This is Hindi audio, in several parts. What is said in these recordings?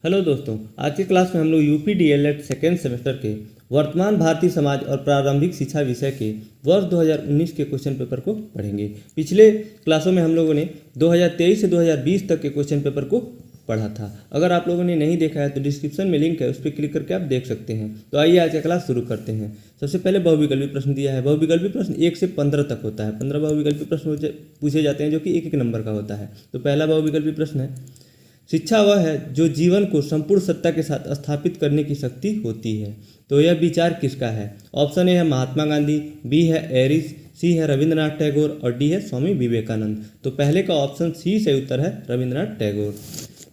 हेलो दोस्तों, आज की क्लास में हम लोग यूपी डीएलएड सेकेंड सेमेस्टर के वर्तमान भारतीय समाज और प्रारंभिक शिक्षा विषय के वर्ष 2019 के क्वेश्चन पेपर को पढ़ेंगे। पिछले क्लासों में हम लोगों ने 2023 से 2020 तक के क्वेश्चन पेपर को पढ़ा था। अगर आप लोगों ने नहीं देखा है तो डिस्क्रिप्शन में लिंक है, उस पर क्लिक करके आप देख सकते हैं। तो आइए आज का क्लास शुरू करते हैं। सबसे पहले बहुविकल्पी प्रश्न दिया है। बहुविकल्पी प्रश्न 1 से 15 तक होता है। 15 बहुविकल्पी प्रश्न पूछे जाते हैं जो कि एक नंबर का होता है। तो पहला बहुविकल्पी प्रश्न है, शिक्षा वह है जो जीवन को संपूर्ण सत्ता के साथ स्थापित करने की शक्ति होती है। तो यह विचार किसका है? ऑप्शन ए है महात्मा गांधी, बी है एरिस, सी है रविंद्रनाथ टैगोर और डी है स्वामी विवेकानंद। तो पहले का ऑप्शन सी से उत्तर है रविंद्रनाथ टैगोर।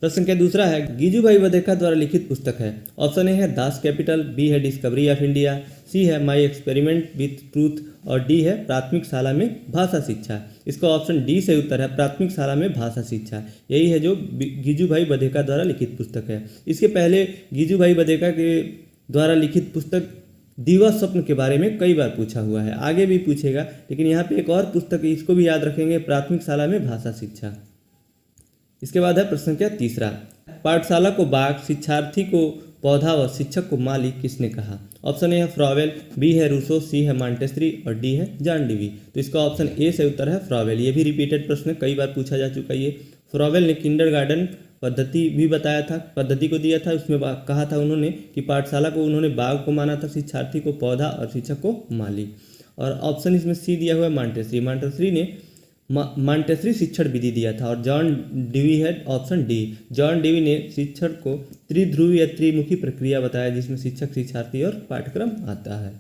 प्रश्न संख्या दूसरा है, गिजुभाई बधेका द्वारा लिखित पुस्तक है। ऑप्शन ए है दास कैपिटल, बी है डिस्कवरी ऑफ इंडिया, सी है माई एक्सपेरिमेंट विथ ट्रूथ और डी है प्राथमिक शाला में भाषा शिक्षा। इसका ऑप्शन डी से उत्तर है प्राथमिक शाला में भाषा शिक्षा। यही है जो गिजुभाई बधेका द्वारा लिखित पुस्तक है। इसके पहले गिजुभाई बधेका के द्वारा लिखित पुस्तक दीवा स्वप्न के बारे में कई बार पूछा हुआ है, आगे भी पूछेगा, लेकिन यहाँ पे एक और पुस्तक है, इसको भी याद रखेंगे, प्राथमिक शाला में भाषा शिक्षा। इसके बाद है प्रश्न संख्या तीसरा, पाठशाला को बाग, शिक्षार्थी को पौधा व शिक्षक को माली किसने कहा? ऑप्शन ए है फ्रॉवेल, बी है रूसो, सी है मॉन्टेसरी और डी है जॉन डीवी। तो इसका ऑप्शन ए से उत्तर है फ्रॉवेल। ये भी रिपीटेड प्रश्न है, कई बार पूछा जा चुका है ये। फ्रॉवेल ने किंडरगार्टन पद्धति भी बताया था, पद्धति को दिया था। उसमें कहा था उन्होंने कि पाठशाला को उन्होंने बाग को माना था, शिक्षार्थी को पौधा और शिक्षक को माली। और ऑप्शन इसमें सी दिया हुआ है मॉन्टेसरी। मॉन्टेसरी ने मॉन्टेसरी शिक्षण विधि दिया था। और जॉन डीवी है ऑप्शन डी। जॉन डीवी ने शिक्षण को त्रिध्रुवी या त्रिमुखी प्रक्रिया बताया, जिसमें शिक्षक, शिक्षार्थी और पाठ्यक्रम आता है।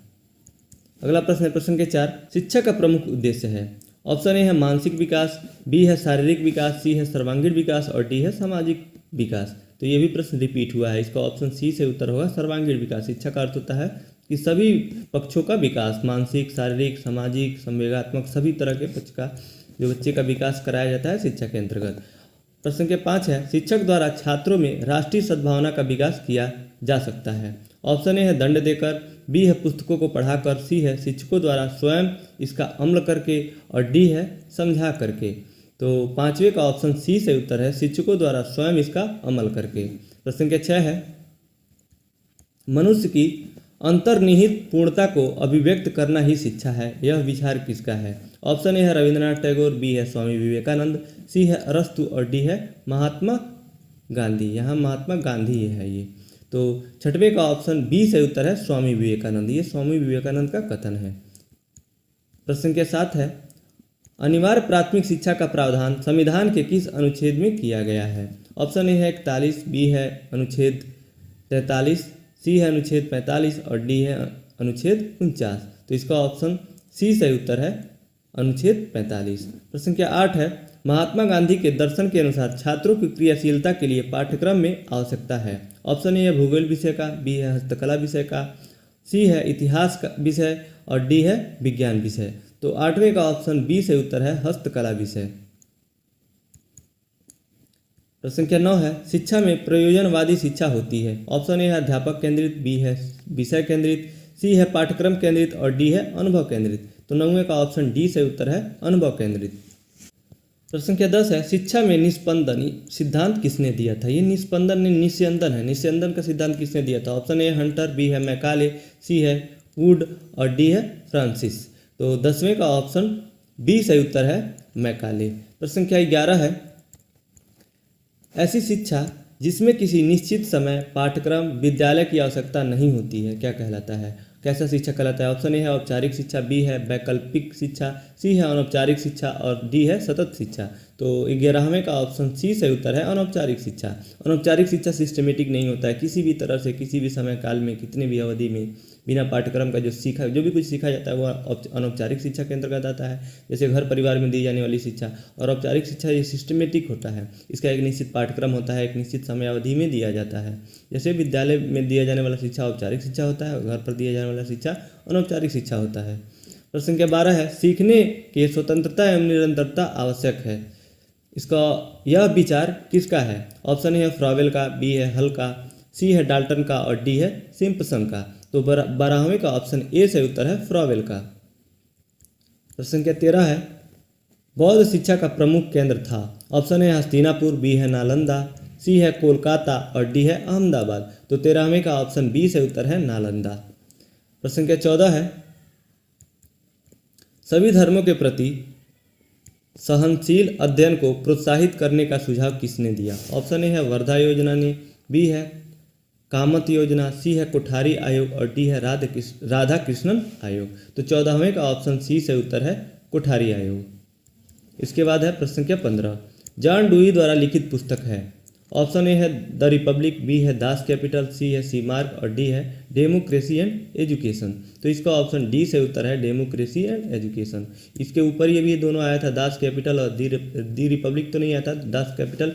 अगला प्रश्न है प्रश्न के 4, शिक्षा का प्रमुख उद्देश्य है। ऑप्शन ए है मानसिक विकास, बी है शारीरिक विकास, सी है सर्वांगीण विकास और डी है सामाजिक विकास। तो ये भी प्रश्न रिपीट हुआ है। इसका ऑप्शन सी से उत्तर होगा सर्वांगीण विकास। शिक्षा का अर्थ होता है कि सभी पक्षों का विकास, मानसिक, शारीरिक, सामाजिक, संवेगात्मक, सभी तरह के पक्ष का जो बच्चे का विकास कराया जाता है शिक्षा के अंतर्गत। प्रश्न के 5 है, शिक्षक द्वारा छात्रों में राष्ट्रीय सद्भावना का विकास किया जा सकता है। ऑप्शन ए है दंड देकर, बी है पुस्तकों को पढ़ाकर, सी है शिक्षकों द्वारा स्वयं इसका अमल करके और डी है समझा करके। तो पांचवें का ऑप्शन सी से उत्तर है शिक्षकों द्वारा स्वयं इसका अमल करके। प्रश्न के 6 है, मनुष्य की अंतर्निहित पूर्णता को अभिव्यक्त करना ही शिक्षा है। यह विचार किसका है? ऑप्शन ए है रविंद्रनाथ टैगोर, बी है स्वामी विवेकानंद, सी है अरस्तु और डी है महात्मा गांधी। यहाँ महात्मा गांधी है ये। तो छठवें का ऑप्शन बी से उत्तर है स्वामी विवेकानंद। ये स्वामी विवेकानंद का कथन है। प्रश्न के 7 है, अनिवार्य प्राथमिक शिक्षा का प्रावधान संविधान के किस अनुच्छेद में किया गया है? ऑप्शन ए है 41, बी है अनुच्छेद 43, सी है अनुच्छेद 45 और डी है अनुच्छेद 49। तो इसका ऑप्शन सी से उत्तर है अनुच्छेद 45। प्रश्न के 8 है, महात्मा गांधी के दर्शन के अनुसार छात्रों की क्रियाशीलता के लिए पाठ्यक्रम में आवश्यकता है। ऑप्शन ए है भूगोल विषय का, बी है हस्तकला विषय का, सी है इतिहास का विषय और डी है विज्ञान विषय। तो 8वें का ऑप्शन बी से उत्तर है हस्तकला विषय। प्रश्न संख्या 9 है, शिक्षा में प्रयोजनवादी शिक्षा होती है। ऑप्शन ए है अध्यापक केंद्रित, बी है विषय केंद्रित, सी है पाठ्यक्रम केंद्रित और डी है अनुभव केंद्रित। तो 9वें का ऑप्शन डी से उत्तर है अनुभव केंद्रित। प्रश्न संख्या 10 है, शिक्षा में निस्पंदन सिद्धांत किसने दिया था? ये निस्पंदन ने निस्यंदन है, निस्यंदन का सिद्धांत किसने दिया था? ऑप्शन ए हंटर, बी है मैकाले, सी है वुड और डी है फ्रांसिस। तो 10वें का ऑप्शन बी से उत्तर है मैकाले। प्रश्न संख्या 11 है, ऐसी शिक्षा जिसमें किसी निश्चित समय, पाठ्यक्रम, विद्यालय की आवश्यकता नहीं होती है क्या कहलाता है? कैसा शिक्षा कहलाता है? ऑप्शन ए है औपचारिक शिक्षा, बी है वैकल्पिक शिक्षा, सी है अनौपचारिक शिक्षा और डी है सतत शिक्षा। तो 11वें का ऑप्शन सी से उत्तर है अनौपचारिक शिक्षा। अनौपचारिक शिक्षा सिस्टमेटिक नहीं होता है, किसी भी तरह से, किसी भी समय काल में, कितने भी अवधि में बिना पाठ्यक्रम का जो भी कुछ सीखा जाता है वो अनौपचारिक शिक्षा के अंतर्गत आता है। जैसे घर परिवार में दी जाने वाली शिक्षा। और औपचारिक शिक्षा ये सिस्टमेटिक होता है, इसका एक निश्चित पाठ्यक्रम होता है, एक निश्चित समय अवधि में दिया जाता है। जैसे विद्यालय में दिया जाने वाला शिक्षा औपचारिक शिक्षा होता है और घर पर दिया जाने वाला शिक्षा अनौपचारिक शिक्षा होता है। प्रश्न संख्या 12 है, सीखने के स्वतंत्रता एवं निरंतरता आवश्यक है। इसका यह विचार किसका है? ऑप्शन ए है फ्रॉवेल का, बी है हल का, सी है डाल्टन का और डी है सिम्पसन का। तो 12वें का ऑप्शन ए से उत्तर है फ्रॉवेल का। प्रश्न संख्या 13 है, बौद्ध शिक्षा का प्रमुख केंद्र था। ऑप्शन ए हस्तिनापुर, बी है नालंदा, सी है कोलकाता और डी है अहमदाबाद। तो 13वें का ऑप्शन बी से उत्तर है नालंदा। प्रश्न संख्या 14 है, सभी धर्मों के प्रति सहनशील अध्ययन को प्रोत्साहित करने का सुझाव किसने दिया? ऑप्शन ए है वर्धा योजना ने, बी है कामत योजना, सी है कोठारी आयोग और डी है राधा कृष्णन आयोग। तो 14वें का ऑप्शन सी से उत्तर है कोठारी आयोग। इसके बाद है प्रश्न संख्या 15, जॉन डुई द्वारा लिखित पुस्तक है। ऑप्शन ए है द रिपब्लिक, बी है दास कैपिटल, सी है सी मार्क और डी है डेमोक्रेसी एंड एजुकेशन। तो इसका ऑप्शन डी से उत्तर है डेमोक्रेसी एंड एजुकेशन। इसके ऊपर ये भी दोनों आया था, दास कैपिटल और दी रिपब्लिक तो नहीं आया था, दास कैपिटल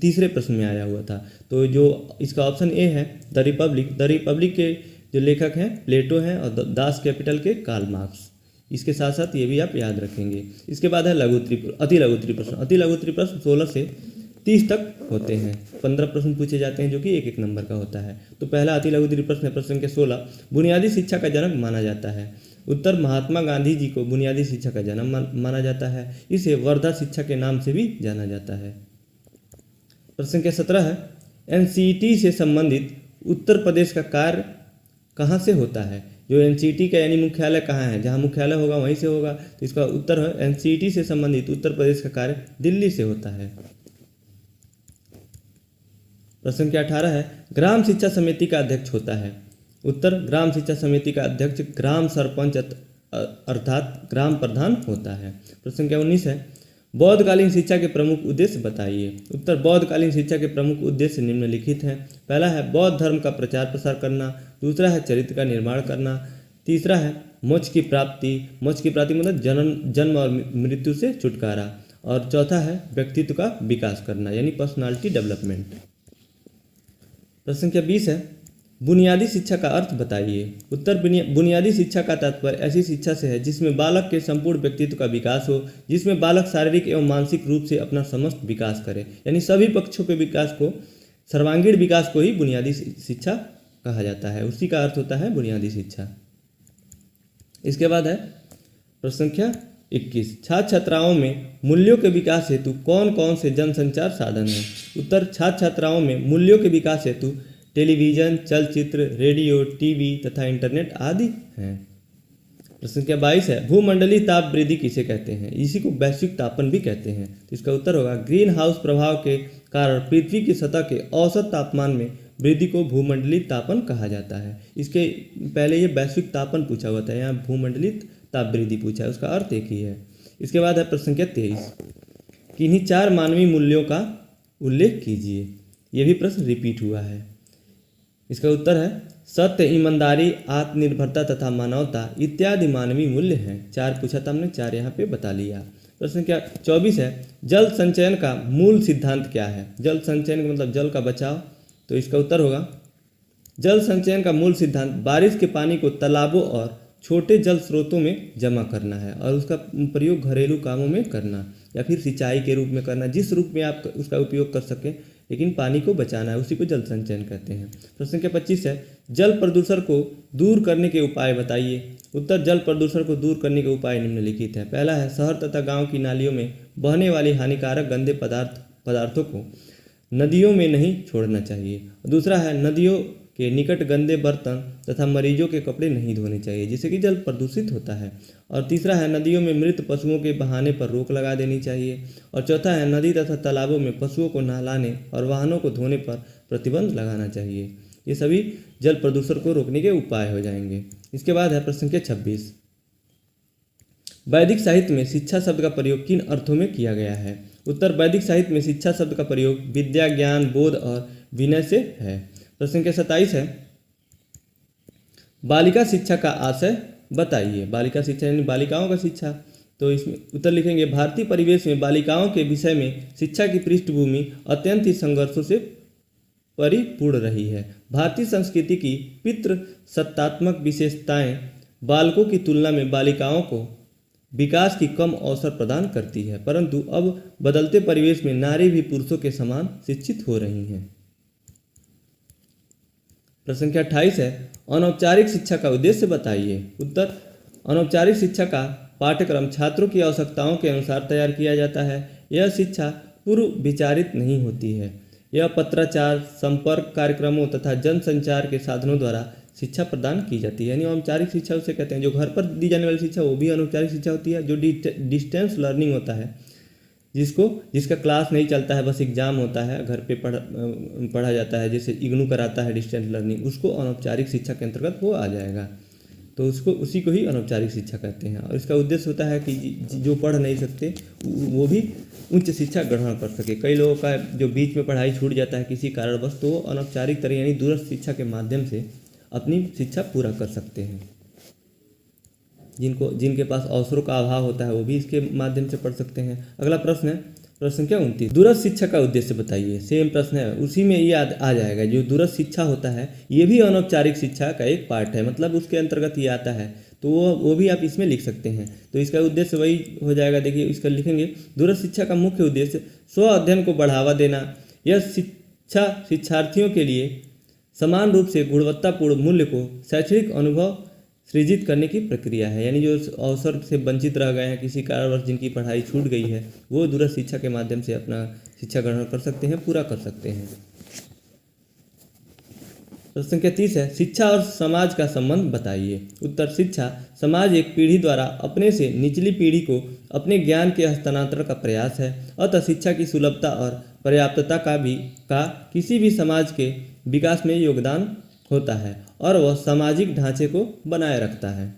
तीसरे प्रश्न में आया हुआ था। तो जो इसका ऑप्शन ए है द रिपब्लिक के जो लेखक हैं प्लेटो हैं और दास कैपिटल के कार्ल मार्क्स। इसके साथ साथ ये भी आप याद रखेंगे। इसके बाद है अति लघुत्तरी प्रश्न। अति लघुत्तरी प्रश्न 16 से 30 तक होते हैं, 15 प्रश्न पूछे जाते हैं जो कि एक नंबर का होता है। तो पहला अति लघुत्तरी प्रश्न है प्रश्न संख्या 16, बुनियादी शिक्षा का जनक माना जाता है। उत्तर, महात्मा गांधी जी को बुनियादी शिक्षा का जनक माना जाता है। इसे वर्धा शिक्षा के नाम से भी जाना जाता है। प्रश्न संख्या 17 है, एनसीईटी से संबंधित उत्तर प्रदेश का कार्य कहाँ से होता है? जो एनसीईटी का यानी मुख्यालय कहाँ है, जहाँ मुख्यालय होगा वहीं से होगा। तो इसका उत्तर है एनसीईटी से संबंधित उत्तर प्रदेश का कार्य दिल्ली से होता है। प्रश्न संख्या 18 है, ग्राम शिक्षा समिति का अध्यक्ष होता है। उत्तर, ग्राम शिक्षा समिति का अध्यक्ष ग्राम सरपंच अर्थात ग्राम प्रधान होता है। प्रश्न संख्या 19 है, बौद्धकालीन शिक्षा के प्रमुख उद्देश्य बताइए। उत्तर, बौद्धकालीन शिक्षा के प्रमुख उद्देश्य निम्नलिखित हैं। पहला है बौद्ध धर्म का प्रचार प्रसार करना, दूसरा है चरित्र का निर्माण करना, तीसरा है मोक्ष की प्राप्ति मतलब जन्म और मृत्यु से छुटकारा, और चौथा है व्यक्तित्व का विकास करना यानी पर्सनालिटी डेवलपमेंट। प्रश्न संख्या 20 है, बुनियादी शिक्षा का अर्थ बताइए। उत्तर, बुनियादी शिक्षा का तात्पर्य ऐसी शिक्षा से है जिसमें बालक के संपूर्ण व्यक्तित्व का विकास हो, जिसमें बालक शारीरिक एवं मानसिक रूप से अपना समस्त विकास करे, यानी सभी पक्षों के विकास को, सर्वांगीण विकास को ही बुनियादी शिक्षा कहा जाता है। उसी का अर्थ होता है बुनियादी शिक्षा। इसके बाद है प्रश्न संख्या 21, छात्र छात्राओं में मूल्यों के विकास हेतु कौन कौन से जनसंचार साधन हैं? उत्तर, छात्र छात्राओं में मूल्यों के विकास हेतु टेलीविज़न, चलचित्र, रेडियो, टीवी तथा इंटरनेट आदि हैं। प्रश्न संख्या 22 है, भूमंडलीय ताप वृद्धि किसे कहते हैं? इसी को वैश्विक तापन भी कहते हैं। तो इसका उत्तर होगा ग्रीन हाउस प्रभाव के कारण पृथ्वी की सतह के औसत तापमान में वृद्धि को भूमंडलीय तापन कहा जाता है। इसके पहले ये वैश्विक तापन पूछा हुआ था, यहाँ भूमंडलीय ताप वृद्धि पूछा है, उसका अर्थ एक ही है। इसके बाद है प्रश्न संख्या 23, किन्हीं 4 मानवीय मूल्यों का उल्लेख कीजिए। ये भी प्रश्न रिपीट हुआ है। इसका उत्तर है सत्य, ईमानदारी, आत्मनिर्भरता तथा मानवता इत्यादि मानवीय मूल्य हैं। 4 पूछा था हमने, 4 यहाँ पे बता लिया। प्रश्न संख्या 24 है, जल संचयन का मूल सिद्धांत क्या है? जल संचयन का मतलब जल का बचाव। तो इसका उत्तर होगा जल संचयन का मूल सिद्धांत बारिश के पानी को तालाबों और छोटे जल स्रोतों में जमा करना है और उसका प्रयोग घरेलू कामों में करना या फिर सिंचाई के रूप में करना, जिस रूप में आप उसका उपयोग कर सकें, लेकिन पानी को बचाना है, उसी को जल संचयन कहते हैं। प्रश्न संख्या 25 है, जल प्रदूषण को दूर करने के उपाय बताइए। उत्तर, जल प्रदूषण को दूर करने के उपाय निम्नलिखित हैं। पहला है शहर तथा गांव की नालियों में बहने वाली हानिकारक गंदे पदार्थों को नदियों में नहीं छोड़ना चाहिए। दूसरा है नदियों के निकट गंदे बर्तन तथा मरीजों के कपड़े नहीं धोने चाहिए, जिससे कि जल प्रदूषित होता है। और तीसरा है नदियों में मृत पशुओं के बहाने पर रोक लगा देनी चाहिए। और चौथा है नदी तथा तालाबों में पशुओं को नहलाने और वाहनों को धोने पर प्रतिबंध लगाना चाहिए। ये सभी जल प्रदूषण को रोकने के उपाय हो जाएंगे। इसके बाद है प्रश्न संख्या 26, वैदिक साहित्य में शिक्षा शब्द का प्रयोग किन अर्थों में किया गया है? उत्तर, वैदिक साहित्य में शिक्षा शब्द का प्रयोग विद्या, ज्ञान, बोध और विनय से है। प्रश्न संख्या 27 है, बालिका शिक्षा का आशय बताइए। बालिका शिक्षा यानी बालिकाओं का शिक्षा। तो इसमें उत्तर लिखेंगे, भारतीय परिवेश में बालिकाओं के विषय में शिक्षा की पृष्ठभूमि अत्यंत ही संघर्षों से परिपूर्ण रही है। भारतीय संस्कृति की पितृसत्तात्मक विशेषताएं बालकों की तुलना में बालिकाओं को विकास की कम अवसर प्रदान करती है, परंतु अब बदलते परिवेश में नारी भी पुरुषों के समान शिक्षित हो रही हैं। प्रश्न संख्या 28 है, अनौपचारिक शिक्षा का उद्देश्य बताइए। उत्तर, अनौपचारिक शिक्षा का पाठ्यक्रम छात्रों की आवश्यकताओं के अनुसार तैयार किया जाता है। यह शिक्षा पूर्व विचारित नहीं होती है। यह पत्राचार, संपर्क कार्यक्रमों तथा जनसंचार के साधनों द्वारा शिक्षा प्रदान की जाती है। यानी औपचारिक शिक्षा उसे कहते हैं। जो घर पर दी जाने वाली शिक्षा वो भी अनौपचारिक शिक्षा होती है। जो डिस्टेंस लर्निंग होता है, जिसका क्लास नहीं चलता है, बस एग्जाम होता है, घर पे पढ़ा जाता है, जैसे इग्नू कराता है डिस्टेंस लर्निंग, उसको अनौपचारिक शिक्षा के अंतर्गत वो आ जाएगा। तो उसी को ही अनौपचारिक शिक्षा कहते हैं। और इसका उद्देश्य होता है कि जो पढ़ नहीं सकते वो भी उच्च शिक्षा ग्रहण कर सके। कई लोगों का जो बीच में पढ़ाई छूट जाता है किसी कारणवश, तो वो अनौपचारिक तरह यानी दूरस्थ शिक्षा के माध्यम से अपनी शिक्षा पूरा कर सकते हैं। जिनके पास अवसरों का अभाव होता है वो भी इसके माध्यम से पढ़ सकते हैं। अगला प्रश्न है प्रश्न संख्या 29, दूरस्थ शिक्षा का उद्देश्य बताइए। सेम प्रश्न है, उसी में ये आ जाएगा। जो दूरस्थ शिक्षा होता है ये भी अनौपचारिक शिक्षा का एक पार्ट है, मतलब उसके अंतर्गत ये आता है, तो वो भी आप इसमें लिख सकते हैं। तो इसका उद्देश्य वही हो जाएगा। देखिए इसका लिखेंगे, दूरस्थ शिक्षा का मुख्य उद्देश्य स्व अध्ययन को बढ़ावा देना। यह शिक्षा शिक्षार्थियों के लिए समान रूप से गुणवत्तापूर्ण मूल्य को शैक्षणिक अनुभव सृजित करने की प्रक्रिया है। यानी जो अवसर से वंचित रह गए हैं किसी कारणवश, जिनकी पढ़ाई छूट गई है, वो दूरस्थ शिक्षा के माध्यम से अपना शिक्षा ग्रहण कर सकते हैं, पूरा कर सकते हैं। प्रश्न संख्या 30 है, शिक्षा और समाज का संबंध बताइए। उत्तर, शिक्षा समाज एक पीढ़ी द्वारा अपने से निचली पीढ़ी को अपने ज्ञान के हस्तांतरण का प्रयास है। अतः शिक्षा की सुलभता और पर्याप्तता का किसी भी समाज के विकास में योगदान होता है और वह सामाजिक ढांचे को बनाए रखता है।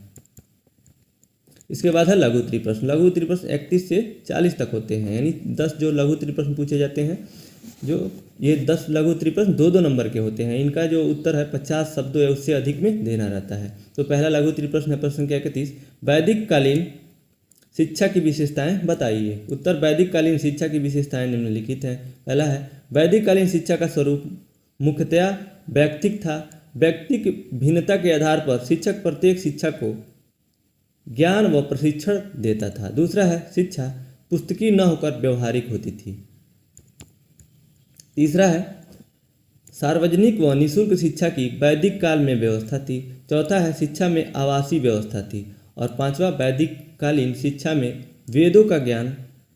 इसके बाद है लघु उत्तरीय प्रश्न। लघु उत्तरीय प्रश्न 31 से 40 तक होते हैं, यानी 10 जो लघु उत्तरीय प्रश्न पूछे जाते हैं, जो ये 10 लघु उत्तरीय प्रश्न 2-2 नंबर के होते हैं। इनका जो उत्तर है 50 शब्दों या उससे अधिक में देना रहता है। तो पहला लघु उत्तरीय प्रश्न है प्रश्न संख्या 31, वैदिक कालीन शिक्षा की विशेषताएं बताइए। उत्तर, वैदिक कालीन शिक्षा की विशेषताएं निम्नलिखित हैं। पहला है, वैदिक कालीन शिक्षा का स्वरूप मुख्यतया व्यक्तिक था। व्यक्तिक भिन्नता के आधार पर शिक्षक प्रत्येक शिक्षा को ज्ञान व प्रशिक्षण देता था। दूसरा है, शिक्षा पुस्तकीय न होकर व्यवहारिक होती थी। तीसरा है, सार्वजनिक व निःशुल्क शिक्षा की वैदिक काल में व्यवस्था थी। चौथा है, शिक्षा में आवासीय व्यवस्था थी। और पांचवा, वैदिक कालीन शिक्षा में वेदों का ज्ञान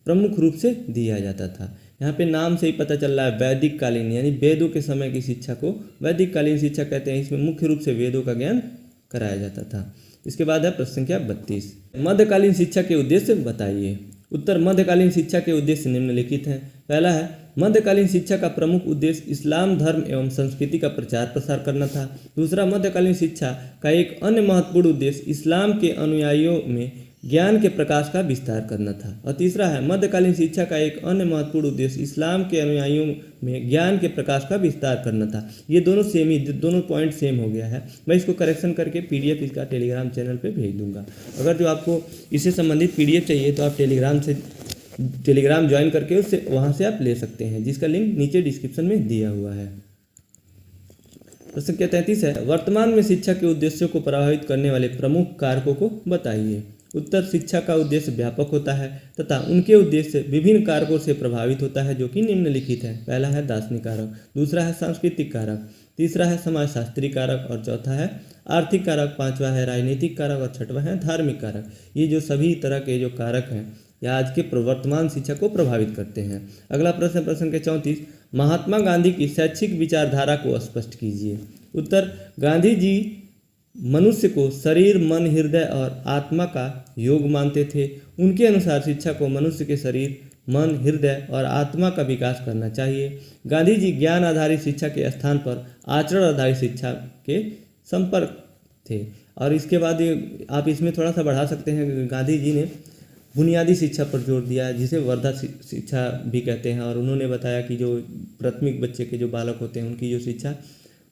प्रमुख रूप से दिया जाता था। यहाँ पे नाम से ही पता चल रहा है, वैदिक कालीन यानी वेदों के समय की शिक्षा को वैदिक कालीन शिक्षा कहते हैं। इसमें मुख्य रूप से वेदों का ज्ञान कराया जाता था। इसके बाद है प्रश्न संख्या 32, मध्यकालीन शिक्षा के उद्देश्य बताइए। उत्तर, मध्यकालीन शिक्षा के उद्देश्य निम्नलिखित हैं। पहला है, मध्यकालीन शिक्षा का प्रमुख उद्देश्य इस्लाम धर्म एवं संस्कृति का प्रचार प्रसार करना था। दूसरा, मध्यकालीन शिक्षा का एक अन्य महत्वपूर्ण उद्देश्य इस्लाम के अनुयायियों में ज्ञान के प्रकाश का विस्तार करना था। और तीसरा है, मध्यकालीन शिक्षा का एक अन्य महत्वपूर्ण उद्देश्य इस्लाम के अनुयायियों में ज्ञान के प्रकाश का विस्तार करना था। ये दोनों सेम ही, दोनों पॉइंट सेम हो गया है। मैं इसको करेक्शन करके PDF इसका टेलीग्राम चैनल पे भेज दूंगा। अगर जो आपको इससे संबंधित PDF चाहिए तो आप टेलीग्राम ज्वाइन करके उससे वहाँ से आप ले सकते हैं, जिसका लिंक नीचे डिस्क्रिप्शन में दिया हुआ है। प्रश्न संख्या 33 है, वर्तमान में शिक्षा के उद्देश्यों को प्रभावित करने वाले प्रमुख कारकों को बताइए। उत्तर, शिक्षा का उद्देश्य व्यापक होता है तथा उनके उद्देश्य विभिन्न कारकों से प्रभावित होता है, जो कि निम्नलिखित है। पहला है दार्शनिक कारक, दूसरा है सांस्कृतिक कारक, तीसरा है समाजशास्त्री कारक और चौथा है आर्थिक कारक, पांचवा है राजनीतिक कारक और छठवां है धार्मिक कारक। ये जो सभी तरह के जो कारक हैं ये आज के वर्तमान शिक्षा को प्रभावित करते हैं। अगला प्रश्न प्रश्न के 34, महात्मा गांधी की शैक्षिक विचारधारा को स्पष्ट कीजिए। उत्तर, गांधी जी मनुष्य को शरीर, मन, हृदय और आत्मा का योग मानते थे। उनके अनुसार शिक्षा को मनुष्य के शरीर, मन, हृदय और आत्मा का विकास करना चाहिए। गांधी जी ज्ञान आधारित शिक्षा के स्थान पर आचरण आधारित शिक्षा के संपर्क थे। और इसके बाद आप इसमें थोड़ा सा बढ़ा सकते हैं, गांधी जी ने बुनियादी शिक्षा पर जोर दिया है, जिसे वर्धा शिक्षा भी कहते हैं। और उन्होंने बताया कि जो प्राथमिक बच्चे के जो बालक होते हैं उनकी जो शिक्षा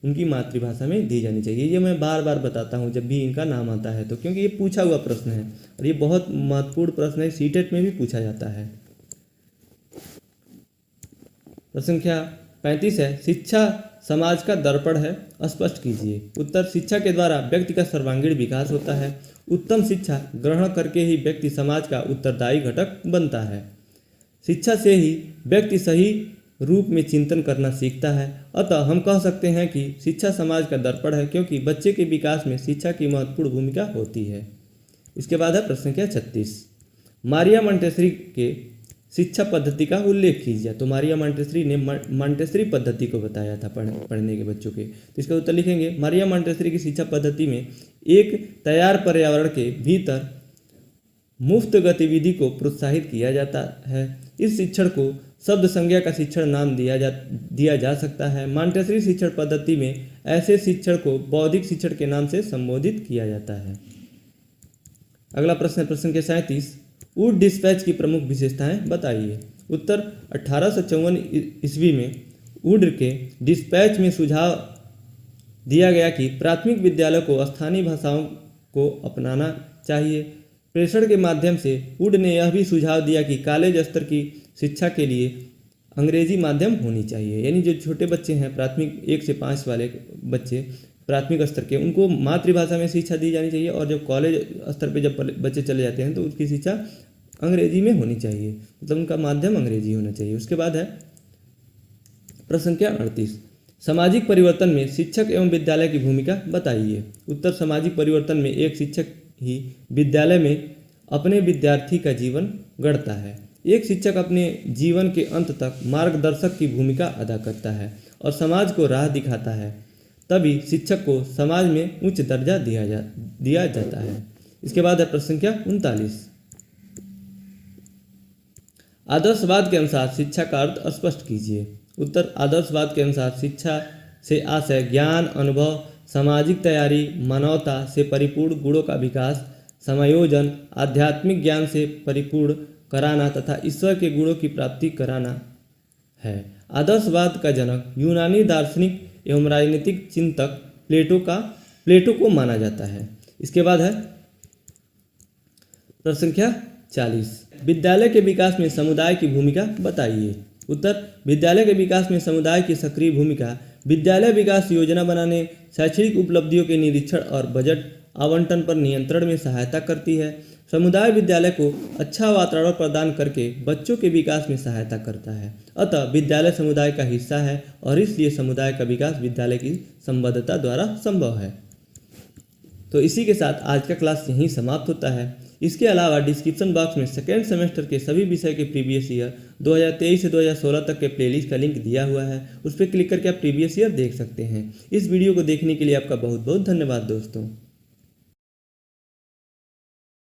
उनकी मातृभाषा में दी जानी चाहिए। ये मैं बार बार बताता हूँ जब भी इनका नाम आता है, तो क्योंकि ये पूछा हुआ प्रश्न है और ये बहुत महत्वपूर्ण प्रश्न है, सीटेट में भी पूछा जाता है। प्रश्न संख्या 35 है, शिक्षा समाज का दर्पण है, स्पष्ट कीजिए। उत्तर, शिक्षा के द्वारा व्यक्ति का सर्वांगीण विकास होता है। उत्तम शिक्षा ग्रहण करके ही व्यक्ति समाज का उत्तरदायी घटक बनता है। शिक्षा से ही व्यक्ति सही रूप में चिंतन करना सीखता है। अतः हम कह सकते हैं कि शिक्षा समाज का दर्पण है, क्योंकि बच्चे के विकास में शिक्षा की महत्वपूर्ण भूमिका होती है। इसके बाद है प्रश्न संख्या 36, मारिया मोंटेसरी के शिक्षा पद्धति का उल्लेख कीजिए। तो मारिया मॉन्टेसरी ने मॉन्टेसरी पद्धति को बताया था पढ़ने के बच्चों के। तो इसका उत्तर लिखेंगे, मारिया मॉन्टेसरी की शिक्षा पद्धति में एक तैयार पर्यावरण के भीतर मुफ्त गतिविधि को प्रोत्साहित किया जाता है। इस शिक्षण को शब्द संज्ञा का शिक्षण नाम दिया जा सकता है। मॉन्टेसरी शिक्षण पद्धति में ऐसे शिक्षण को बौद्धिक शिक्षण के नाम से संबोधित किया जाता है। अगला प्रश्न है प्रश्न के 37, वुड डिस्पैच की प्रमुख विशेषताएं बताइए। उत्तर, 1854 ईस्वी में वुड के डिस्पैच में सुझाव दिया गया कि प्राथमिक विद्यालय को स्थानीय भाषाओं को अपनाना चाहिए। प्रेषण के माध्यम से वुड ने यह भी सुझाव दिया कि कॉलेज स्तर की शिक्षा के लिए अंग्रेजी माध्यम होनी चाहिए। यानी जो छोटे बच्चे हैं, प्राथमिक 1 से 5 वाले बच्चे प्राथमिक स्तर के, उनको मातृभाषा में शिक्षा दी जानी चाहिए, और जब कॉलेज स्तर पे जब बच्चे चले जाते हैं तो उसकी शिक्षा अंग्रेजी में होनी चाहिए, मतलब उनका माध्यम अंग्रेजी होना चाहिए। उसके बाद है प्रश्न संख्या 38, सामाजिक परिवर्तन में शिक्षक एवं विद्यालय की भूमिका बताइए। उत्तर, सामाजिक परिवर्तन में एक शिक्षक ही विद्यालय में अपने विद्यार्थी का जीवन गढ़ता है। एक शिक्षक अपने जीवन के अंत तक मार्गदर्शक की भूमिका अदा करता है और समाज को राह दिखाता है, तभी शिक्षक को समाज में उच्च दर्जा दिया जाता है। इसके बाद है प्रश्न संख्या 39, आदर्शवाद के अनुसार शिक्षा का अर्थ स्पष्ट कीजिए। उत्तर, आदर्शवाद के अनुसार शिक्षा से आशय ज्ञान, अनुभव, सामाजिक तैयारी, मानवता से परिपूर्ण गुणों का विकास, समायोजन, आध्यात्मिक ज्ञान से परिपूर्ण कराना तथा ईश्वर के गुणों की प्राप्ति कराना है। आदर्शवाद का जनक यूनानी दार्शनिक एवं राजनीतिक चिंतक प्लेटो को माना जाता है। इसके बाद है प्रश्न संख्या 40, विद्यालय के विकास में समुदाय की भूमिका बताइए। उत्तर, विद्यालय के विकास में समुदाय की सक्रिय भूमिका विद्यालय विकास योजना बनाने, शैक्षणिक उपलब्धियों के निरीक्षण और बजट आवंटन पर नियंत्रण में सहायता करती है। समुदाय विद्यालय को अच्छा वातावरण प्रदान करके बच्चों के विकास में सहायता करता है। अतः विद्यालय समुदाय का हिस्सा है और इसलिए समुदाय का विकास विद्यालय की संबद्धता द्वारा संभव है। तो इसी के साथ आज का क्लास यहीं समाप्त होता है। इसके अलावा डिस्क्रिप्शन बॉक्स में सेकेंड सेमेस्टर के सभी विषय के प्रीवियस ईयर 2023 से 2016 तक के प्लेलिस्ट का लिंक दिया हुआ है, उस पर क्लिक करके आप प्रीवियस ईयर देख सकते हैं। इस वीडियो को देखने के लिए आपका बहुत बहुत धन्यवाद दोस्तों।